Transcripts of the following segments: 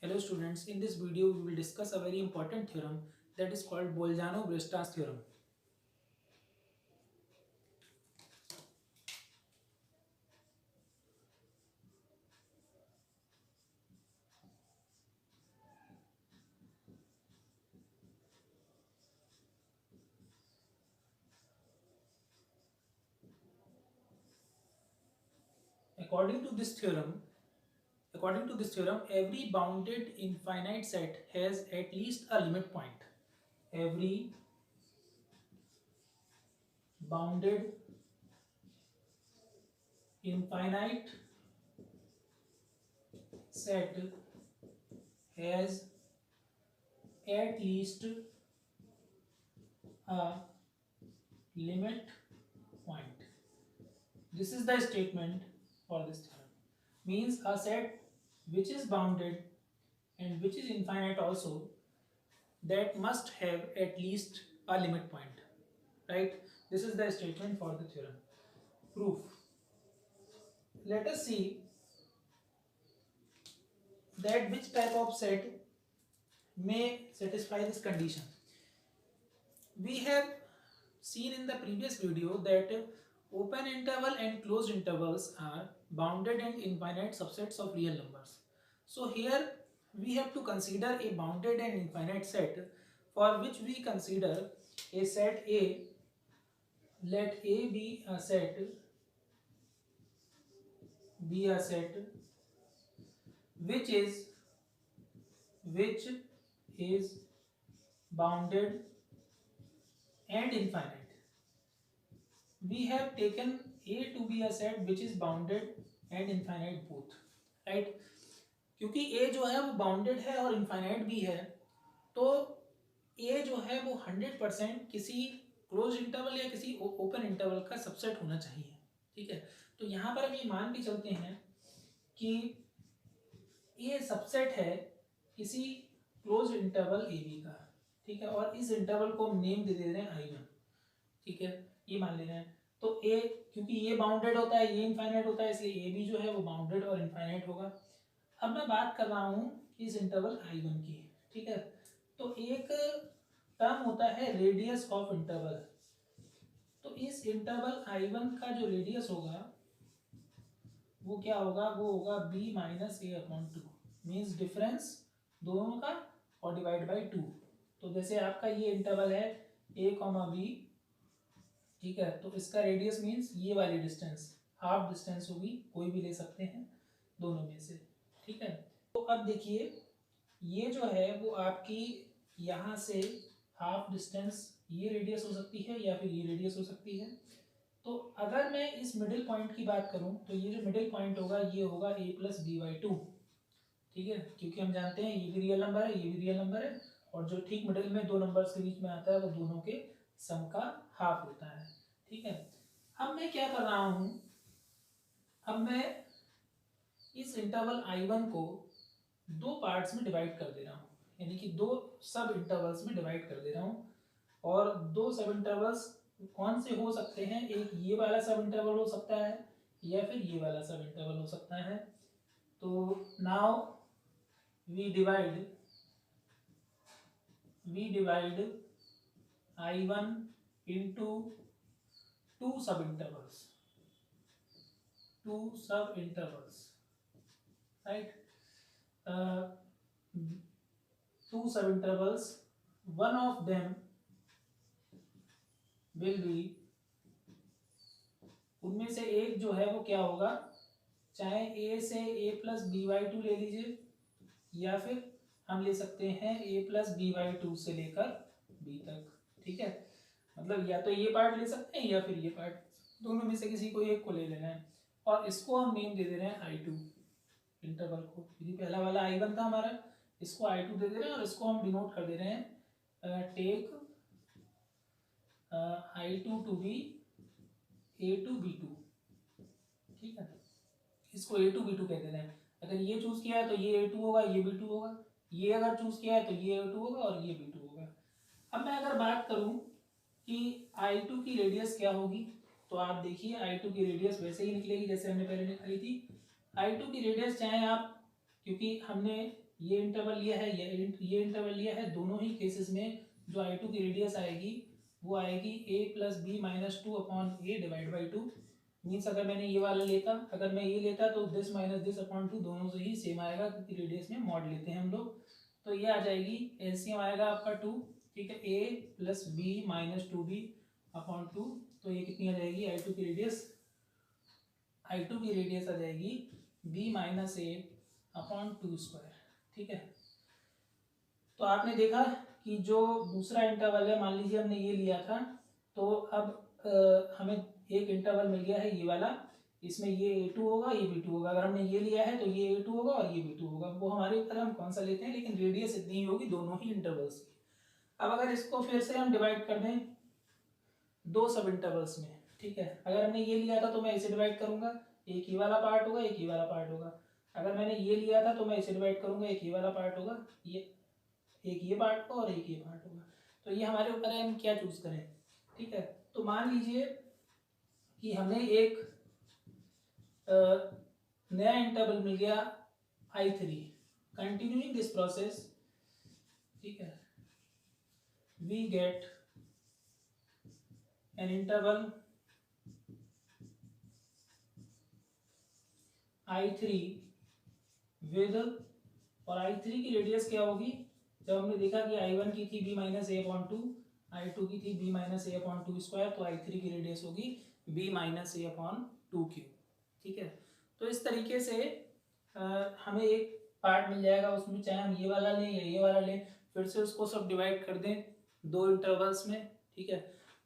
Hello students, in this video we will discuss a very important theorem that is called Bolzano-Weierstrass theorem. According to this theorem, every bounded infinite set has at least a limit point. Every bounded infinite set has at least a limit point. This is the statement for this theorem. Means a set which is bounded and which is infinite also, that must have at least a limit point, right? This is the statement for the theorem. Proof. Let us see that which type of set may satisfy this condition. We have seen in the previous video that open interval and closed intervals are bounded and infinite subsets of real numbers. So here we have to consider a bounded and infinite set, for which we consider a set A. Let A be a set which is bounded and infinite. We have taken A to be a set which is bounded and infinite both, right? क्योंकि A जो है वो bounded है और infinite भी है, तो A जो है वो 100% किसी क्लोज इंटरवल या किसी ओपन इंटरवल का सबसेट होना चाहिए, ठीक है। तो यहाँ पर हम ये मान के चलते हैं कि ये सबसेट है किसी क्लोज इंटरवल ए बी का, ठीक है, और इस इंटरवल को हम नेम दे रहे हैं I1, ठीक है, ये मान ले रहे हैं। तो ए, क्योंकि ये बाउंडेड होता है, ये इनफाइनाइट होता है, इसलिए ए बी जो है वो बाउंडेड और इनफाइनाइट होगा। अब मैं बात कर रहा हूँ इस इंटरवल I1 की, ठीक है। तो एक टर्म होता है रेडियस ऑफ इंटरवल। तो इस इंटरवल I1 का जो रेडियस होगा वो क्या होगा, वो होगा b minus a upon to, means difference दोनों का और डिवाइड बाई टू। तो जैसे आपका ये इंटरवल है a कॉमा बी, ठीक है, तो इसका रेडियस मीन्स ये वाली डिस्टेंस, हाफ डिस्टेंस होगी, कोई भी ले सकते हैं दोनों में से, ठीक है। तो अब देखिए ये जो है वो आपकी यहाँ से हाफ डिस्टेंस ये रेडियस हो सकती है या फिर ये रेडियस हो सकती है। तो अगर मैं इस मिडिल पॉइंट की बात करूं तो ये जो मिडिल पॉइंट होगा ये होगा a plus b by two, ठीक है, क्योंकि हम जानते हैं ये भी रियल नंबर है, ये भी रियल नंबर है, और जो ठीक मिडिल में दो नंबर्स के बीच में आता है वो दोनों के सम का हाफ होता है, ठीक है। अब मैं क्या कर रहा हूं, अब मैं इस इंटरवल I1 को दो पार्ट्स में डिवाइड कर दे रहा हूँ, यानी कि दो सब इंटरवल्स में डिवाइड कर दे रहा हूँ। और दो सब इंटरवल्स कौन से हो सकते हैं, एक ये वाला सब इंटरवल हो सकता है या फिर ये वाला सब इंटरवल हो सकता है। तो now we divide I1 into two sub intervals, right? Two sub intervals, one of them will be, उनमें से एक जो है वो क्या होगा, चाहे a से a plus b by two ले लीजिए, या फिर हम ले सकते हैं a plus b by two से लेकर b तक, ठीक है। मतलब या तो ये पार्ट ले सकते हैं या फिर ये पार्ट, दोनों में से किसी को एक को ले लेना है। और इसको हम नेम दे दे रहे हैं I2 इंटरवल को, क्योंकि पहला वाला I1 था हमारा, इसको I2 दे दे रहे हैं और इसको हम डिनोट कर दे रहे हैं take I2 to be A2 B2, ठीक है, इसको A2 B2 कह दे रहे हैं। अगर ये चूज किया है तो ये A2 होगा, ये B2 होगा, ये अगर चूज किया है तो ये A2 होगा और ये B2 होगा। अब मैं अगर बात करूं कि I2 की रेडियस क्या होगी, तो आप देखिए I2 की रेडियस वैसे ही निकलेगी जैसे हमने पहले निकाली थी। I2 की रेडियस चाहे आप, क्योंकि हमने ये इंटरवल लिया है, ये इंटरवल लिया है, दोनों ही केसेस में जो आई टू की रेडियस आएगी वो आएगी a plus b minus two upon a divide by two. Means अगर मैंने ये वाला लेता, अगर मैं ये लेता तो this minus this upon two दोनों से ही सेम आएगा, क्योंकि रेडियस में मॉड लेते हैं हम लोग। तो ये आ जाएगी, एलसीएम आएगा आपका टू, ठीक है, a plus b minus two b upon two. तो ये कितनी आ जाएगी, आई टू की रेडियस, आई टू की रेडियस आ जाएगी b minus a upon two square, ठीक है। तो आपने देखा कि जो दूसरा इंटरवल है, मान लीजिए हमने ये लिया था, तो अब हमें एक इंटरवल मिल गया है ये वाला, इसमें ये A2 होगा, ये B2 होगा। अगर हमने ये लिया है तो ये A2 होगा और ये B2 होगा, वो हमारे ऊपर हम कौन सा लेते हैं, लेकिन रेडियस इतनी ही होगी दोनों ही इंटरवल्स की। अब अगर इसको फिर से हम डिवाइड कर दें दो सब इंटरवल्स में, ठीक है, अगर हमने ये लिया था तो मैं इसे डिवाइड करूंगा, एक ही वाला पार्ट होगा, एक ही वाला पार्ट होगा। अगर मैंने ये लिया था तो मैं इसे डिवाइड करूंगा, एक ही वाला पार्ट होगा, ये एक ये पार्ट होगा और एक ये पार्ट होगा। तो ये हमारे ऊपर है हम क्या चूज करें, ठीक है। तो मान लीजिए कि हमें एक नया इंटरवल मिल गया I3, कंटिन्यूइंग दिस प्रोसेस, ठीक है, we get an interval I3 with, और I3 की रेडियस क्या होगी, जब हमने देखा कि I1 की थी b minus a upon to, I2 की थी b minus a upon two square, तो I3 की रेडियस होगी b minus a upon to Q, ठीक है। तो इस तरीके से हमें एक पार्ट मिल जाएगा, उसमें चाहे हम ये वाला लें या ये वाला लें, फिर से उसको सब डिवाइड कर दें दो इंटरवल्स में, ठीक है।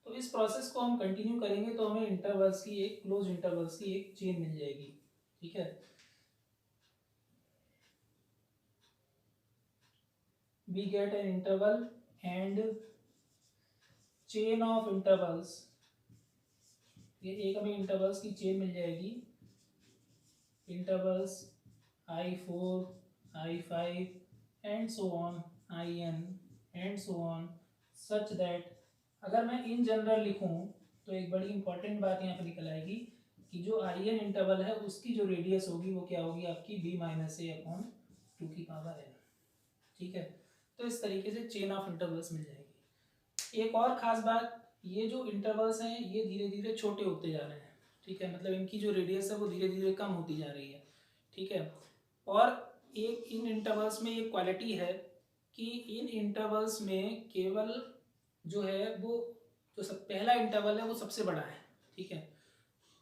तो इस प्रोसेस को हम कंटिन्यू करेंगे तो हमें इंटरवल्स की एक क्लोज इंटरवल्स की एक चेन मिल जाएगी, ठीक है। we get an interval and chain of intervals, ये एक हमें इंटरवल्स की चेन मिल जाएगी, intervals I4 I5 and so on IN and so on, such that अगर मैं इन जनरल लिखूं तो एक बड़ी इंपॉर्टेंट बात यहाँ पर निकल आएगी कि जो IN इंटरवल है उसकी जो रेडियस होगी वो क्या होगी आपकी b minus a upon to की पावर n, ठीक है। तो इस तरीके से चेन ऑफ इंटरवल्स मिल जाएगी। एक और ख़ास बात, ये जो इंटरवल्स हैं ये धीरे धीरे छोटे होते जा रहे हैं, ठीक है, मतलब इनकी जो रेडियस है वो धीरे धीरे कम होती जा रही है, ठीक है। और एक इन इंटरवल्स में एक क्वालिटी है कि इन इंटरवल्स में केवल जो है वो जो सब पहला इंटरवल है वो सबसे बड़ा है, ठीक है,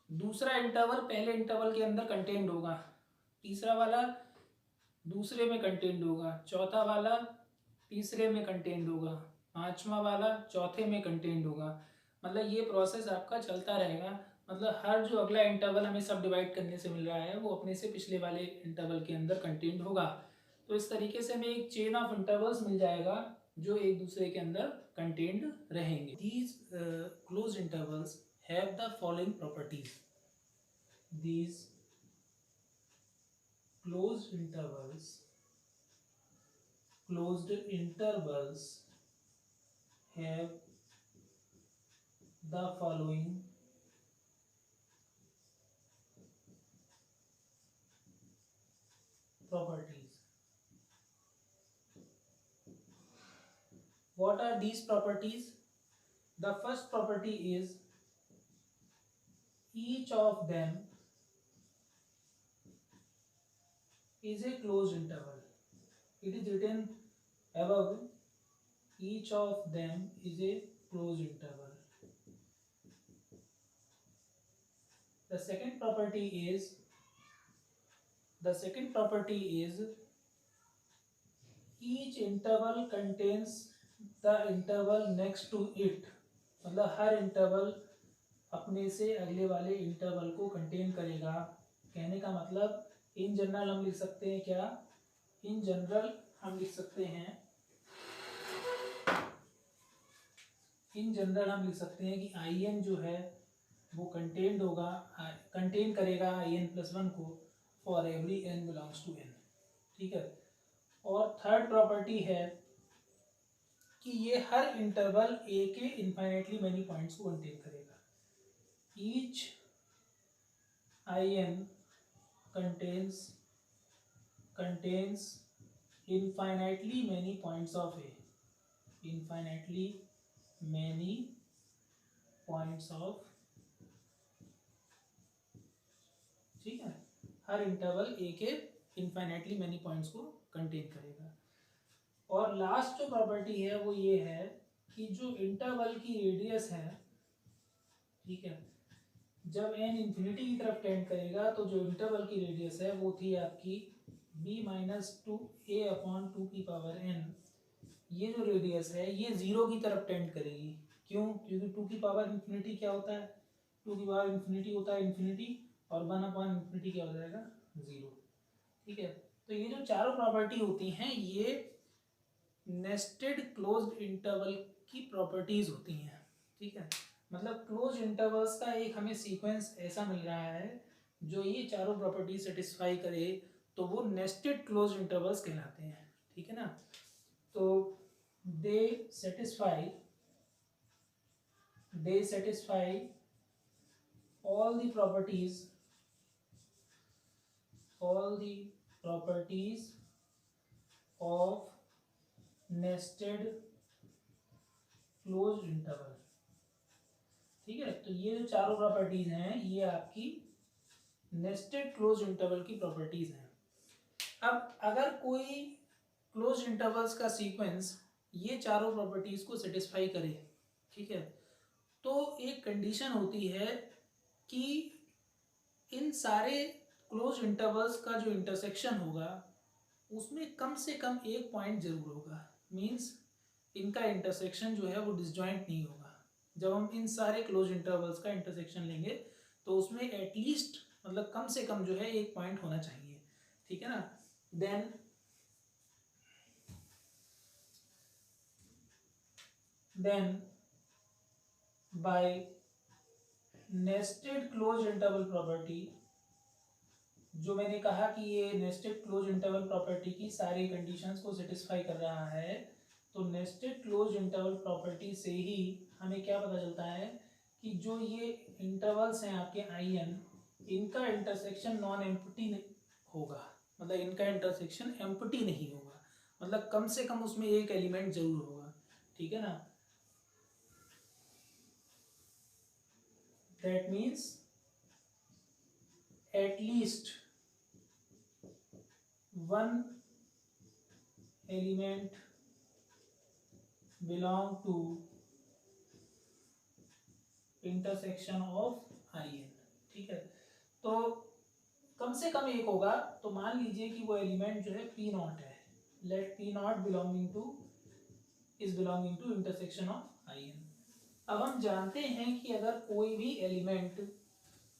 दूसरा इंटरवल पहले इंटरवल के अंदर कंटेन्ड होगा, तीसरा वाला दूसरे में कंटेन्ड होगा, चौथा वाला तीसरे में कंटेन्ड होगा, पांचवा वाला चौथे में कंटेन्ड होगा। मतलब ये प्रोसेस आपका चलता रहेगा, मतलब हर जो अगला इंटरवल हमें सब डिवाइड करने से मिल रहा है वो अपने से पिछले वाले इंटरवल के अंदर कंटेन्ड होगा। तो इस तरीके से हमें एक चेन ऑफ इंटरवल्स मिल जाएगा जो एक दूसरे के अंदर कंटेन्ड रहेंगे। These close intervals have the following properties, these closed intervals have the following properties. What are these properties? The first property is each of them is a closed interval. It is written above, each of them is a closed interval. The second property is each interval contains the interval next to it. मतलब हर interval अपने से अगले वाले interval को contain करेगा। कहने का मतलब इन जनरल हम लिख सकते हैं क्या, इन जनरल हम लिख सकते हैं, इन जनरल हम लिख सकते हैं कि IN जो है वो कंटेन करेगा IN प्लस वन को for every n belongs to n, ठीक है। और थर्ड प्रॉपर्टी है कि ये हर इंटरवल A के इनफाइनाइटली मैनी पॉइंट्स को कंटेन करेगा। Each IN contains infinitely many points of A, infinitely many points of, ठीक है, हर इंटरवल ए के इनफाइनाइटली मैनी पॉइंट्स को कंटेन करेगा। और लास्ट जो प्रॉपर्टी है वो ये है कि जो इंटरवल की रेडियस है, ठीक है, जब एन इन्फिनिटी की तरफ टेंड करेगा तो जो इंटरवल की रेडियस है वो थी आपकी b minus two A upon to की पावर n। ये जो रेडियस है ये जीरो की तरफ टेंड करेगी। क्यों? क्योंकि टू की पावर इन्फिनिटी क्या होता है? टू की पावर इन्फिनिटी होता है इन्फिनिटी, और वन अपॉन इन्फिनिटी क्या हो जाएगा? जीरो। ठीक है, तो ये जो चारों प्रॉपर्टी होती हैं ये नेस्टेड क्लोज्ड इंटरवल की प्रॉपर्टीज होती हैं। ठीक है, मतलब क्लोज इंटरवल्स का एक हमें सीक्वेंस ऐसा मिल रहा है जो ये चारों प्रॉपर्टी सेटिस्फाई करे, तो वो नेस्टेड क्लोज इंटरवल्स कहलाते हैं। ठीक है ना, तो दे satisfy all the properties of nested closed interval। ठीक है, तो ये जो चारों प्रॉपर्टीज हैं ये आपकी नेस्टेड क्लोज इंटरवल की प्रॉपर्टीज हैं। अब अगर कोई क्लोज इंटरवल्स का सीक्वेंस ये चारों प्रॉपर्टीज को सेटिस्फाई करे, ठीक है, तो एक कंडीशन होती है कि इन सारे क्लोज इंटरवल्स का जो इंटरसेक्शन होगा उसमें कम से कम एक पॉइंट जरूर होगा। मींस इनका इंटरसेक्शन जो है वो डिसजॉइंट नहीं होगा। जब हम इन सारे क्लोज इंटरवल्स का इंटरसेक्शन लेंगे तो उसमें एटलीस्ट मतलब कम से कम जो है एक पॉइंट होना चाहिए। ठीक है ना, then by nested close interval property, जो मैंने कहा कि ये नेस्टेड क्लोज इंटरवल प्रॉपर्टी की सारी कंडीशंस को सेटिस्फाई कर रहा है, तो नेस्टेड क्लोज इंटरवल प्रॉपर्टी से ही हमें क्या पता चलता है कि जो ये इंटरवल्स हैं आपके आई एन, इनका इंटरसेक्शन नॉन एम्प्टी होगा। मतलब इनका इंटरसेक्शन एम्प्टी नहीं होगा, मतलब कम से कम उसमें एक एलिमेंट जरूर होगा। ठीक है ना, that means at least one element belong to intersection of in। ठीक है, तो कम से कम एक होगा। तो मान लीजिए कि वो एलिमेंट जो है पी नॉट है, let P naught belonging to intersection of I N. अब हम जानते हैं कि अगर कोई भी एलिमेंट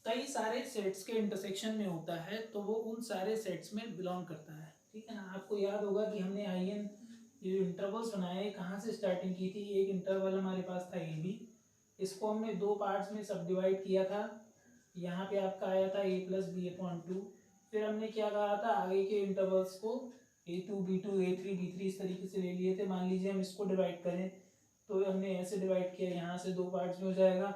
कई सारे सेट्स के इंटरसेक्शन में होता है तो वो उन सारे सेट्स में बिलोंग करता है। ठीक है ना, आपको याद होगा कि हमने आई एन ये इंटरवल्स बनाए कहाँ से स्टार्टिंग की थी। एक इंटरवल हमारे पास था ए बी, इसको हमने दो पार्ट्स में सब डिवाइड किया था। यहाँ पे आपका आया था a plus b upon two. फिर हमने क्या कहा था, आगे के इंटरवल्स को a two b two a three b three इस तरीके से ले लिए थे। मान लीजिए हम इसको डिवाइड करें तो हमने ऐसे डिवाइड किया, यहाँ से दो पार्ट्स में हो जाएगा।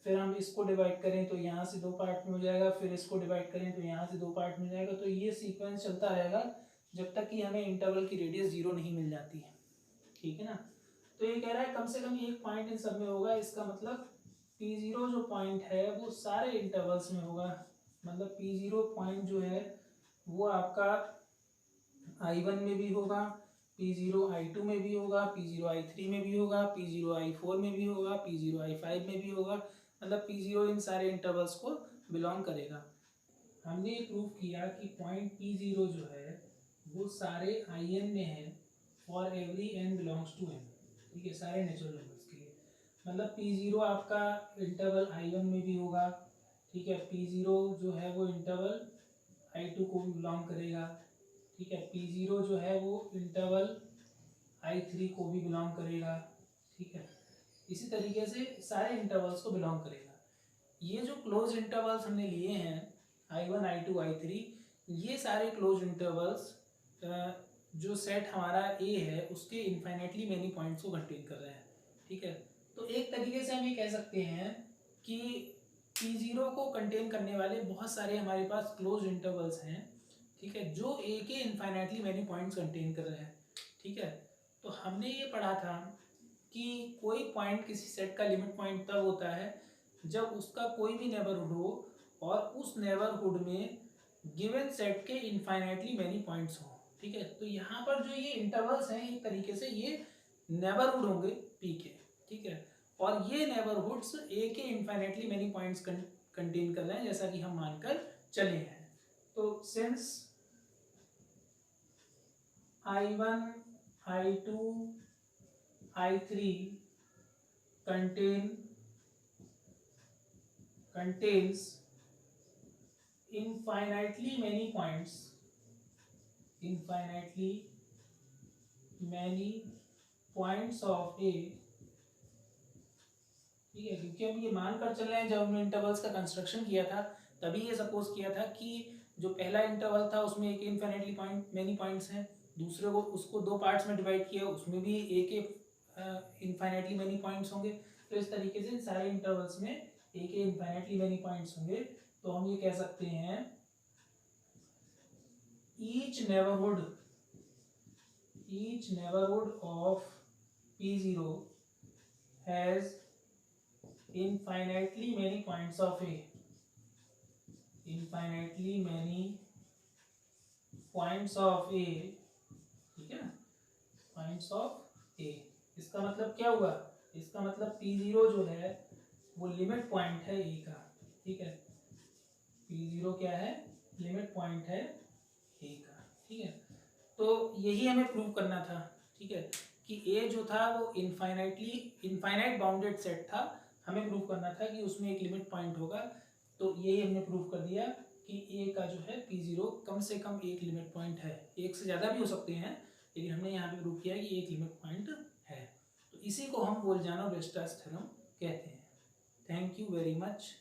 फिर हम इसको डिवाइड करें तो यहाँ से दो पार्ट में हो जाएगा, फिर इसको डिवाइड करें तो यहाँ से दो पार्ट में हो जाएगा। तो ये सीक्वेंस चलता रहेगा जब तक कि हमें इंटरवल की रेडियस जीरो नहीं मिल जाती है। ठीक है ना, तो ये कह रहा है कम से कम एक पॉइंट इन सब में होगा। इसका मतलब P0 जो पॉइंट है वो सारे इंटरवल्स में होगा। मतलब P0 पॉइंट जो है वो आपका I1 में भी होगा, P0 I2 में भी होगा, P0 I3 में भी होगा, P0 I4 में भी होगा, P0 I5 में भी होगा। मतलब P0 इन सारे इंटरवल्स को बिलोंग करेगा। हमने प्रूव किया कि पॉइंट P0 जो है वो सारे IN में है for every n belongs to n। ठीक है, सारे नेचुरल नंबर्स के लिए। मतलब P0 आपका इंटरवल I1 में भी होगा। ठीक है, P0 जो है वो इंटरवल I2 को भी बिलोंग करेगा। ठीक है, P0 जो है वो इंटरवल I3 को भी बिलोंग करेगा। ठीक है, इसी तरीके से सारे इंटरवल्स को बिलोंग करेगा। ये जो क्लोज इंटरवल्स हमने लिए हैं I1 I2 I3, ये सारे क्लोज इंटरवल्स जो सेट हमारा A है उसके इन्फाइनेटली मैनी पॉइंट्स को कंटेन कर रहे हैं। ठीक है, तो एक तरीके से हम ये कह सकते हैं कि P0 को कंटेन करने वाले बहुत सारे हमारे पास क्लोज इंटरवल्स हैं ठीक है, जो ए के इनफाइनाइटली मैनी पॉइंट्स कंटेन कर रहे हैं। ठीक है, तो हमने ये पढ़ा था कि कोई पॉइंट किसी सेट का लिमिट पॉइंट तब होता है जब उसका कोई भी नेबरहुड हो और उस नेबरहुड में गिवन सेट के इनफाइनाइटली मैनी पॉइंट्स हो। ठीक है, तो यहाँ पर जो ये इंटरवल्स हैं एक तरीके से ये नेबरहुड होंगे पी के। ठीक है, और ये नेबरहुड्स ए के इनफाइनाइटली मैनी पॉइंट्स कंटेन कर रहे हैं, जैसा कि हम मानकर चले हैं। तो since I1, I2, I3 contains infinitely many points, infinitely many points of A। ठीक है, क्योंकि हम ये मानकर चल रहे हैं, जब हमने इंटरवल्स का कंस्ट्रक्शन किया था तभी ये सपोज किया था कि जो पहला इंटरवल था उसमें एक इनफाइनाइटली पॉइंट मैनी पॉइंट्स हैं, दूसरे को उसको दो पार्ट्स में डिवाइड किया, उसमें भी एक इनफाइनाइटली मैनी पॉइंट्स होंगे। तो इस तरीके से सारे इंटरवल्स में एक इनफाइनाइटली मैनी पॉइंट्स होंगे। तो हम ये कह सकते हैं each neighbourhood of P0 has infinitely many points of A, infinitely many points of A। ठीक है ना, points of A, इसका मतलब क्या हुआ, इसका मतलब P0 जो है वो लिमिट पॉइंट है A का। ठीक है, P0 क्या है, लिमिट पॉइंट है A का। ठीक है, तो यही हमें प्रूव करना था। ठीक है, कि A जो था वो इनफाइनाइट बाउंडेड सेट था, हमें प्रूव करना था कि उसमें एक लिमिट पॉइंट होगा। तो यही हमने प्रूव कर दिया कि A का जो है P0 कम से कम एक लिमिट पॉइंट है, एक से ज़्यादा भी हो सकते हैं, लेकिन हमने यहाँ पे प्रूव किया कि एक लिमिट पॉइंट है। तो इसी को हम बोल्जानो-वेस्टर्स थ्योरम कहते हैं। Thank you very much.